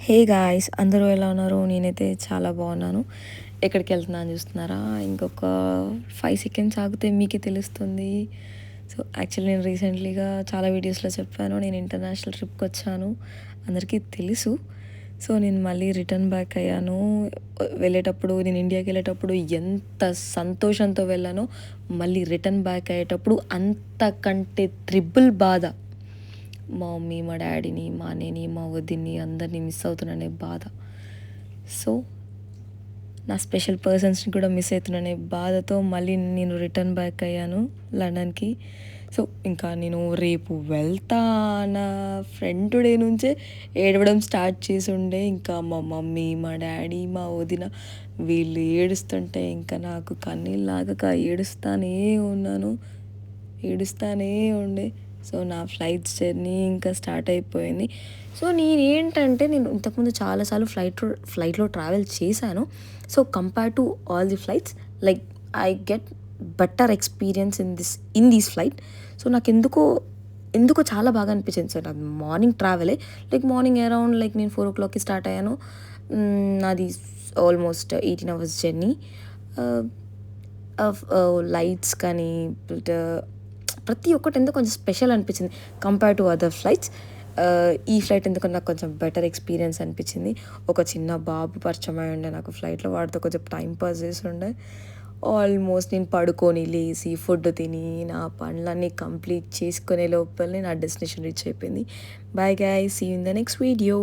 Hey guys, అందరూ ఎలా ఉన్నారు? నేనైతే చాలా బాగున్నాను. ఎక్కడికి వెళ్తున్నాను చూస్తున్నారా? ఇంకొక 5 సెకండ్స్ ఆగితే మీకే తెలుస్తుంది. సో యాక్చువల్లీ నేను రీసెంట్లీగా చాలా వీడియోస్లో చెప్పాను, నేను ఇంటర్నేషనల్ ట్రిప్కి వచ్చాను, అందరికీ తెలుసు. సో నేను మళ్ళీ రిటర్న్ బ్యాక్ అయ్యాను. వెళ్ళేటప్పుడు, నేను ఇండియాకి వెళ్ళేటప్పుడు ఎంత సంతోషంతో వెళ్ళానో, మళ్ళీ రిటర్న్ బ్యాక్ అయ్యేటప్పుడు అంతకంటే త్రిబుల్ బాధ. మా మమ్మీ, మా డాడీని, మా అన్నయ్యని, మా వదిన్ని అందరినీ మిస్ అవుతున్నానే బాధ. సో నా స్పెషల్ పర్సన్స్ని కూడా మిస్ అవుతున్నానే బాధతో మళ్ళీ నేను రిటర్న్ బ్యాక్ అయ్యాను లండన్కి. సో ఇంకా నేను రేపు వెళ్తా నా ఫ్రెండ్ డే నుంచే ఏడవడం స్టార్ట్ చేసి ఉండే. ఇంకా మా మమ్మీ, మా డాడీ, మా వదిన వీళ్ళు ఏడుస్తుంటే ఇంకా నాకు కన్నీళ్ళాగక ఏడుస్తానే ఉండే. సో నా ఫ్లైట్స్ జర్నీ ఇంకా స్టార్ట్ అయిపోయింది. సో నేనేంటంటే, నేను ఇంతకుముందు చాలాసార్లు ఫ్లైట్లో ట్రావెల్ చేశాను. So compare to all the flights, like I get better experience in these flight. So నాకు ఎందుకో చాలా బాగా అనిపించింది. సార్ నాకు మార్నింగ్ ట్రావెలే, లైక్ మార్నింగ్ అరౌండ్ లైక్ నేను 4 o'clockకి స్టార్ట్ అయ్యాను. నాది ఆల్మోస్ట్ 18 hours జర్నీ. లైట్స్ కానీ ప్రతి ఒక్కటి ఎందుకు కొంచెం స్పెషల్ అనిపించింది కంపేర్ టు అదర్ ఫ్లైట్స్. ఈ ఫ్లైట్ ఎందుకు నాకు కొంచెం బెటర్ ఎక్స్పీరియన్స్ అనిపించింది. ఒక చిన్న బాబు పరిచయం అయి ఉండే నాకు ఫ్లైట్లో, వాడితో కొంచెం టైం పాస్ చేసి ఉండే. ఆల్మోస్ట్ నేను పడుకొని లేచి ఫుడ్ తిని నా పనులన్నీ కంప్లీట్ చేసుకునే లోపలనే నా డెస్టినేషన్ రీచ్ అయిపోయింది. Bye guys, see you in the next video.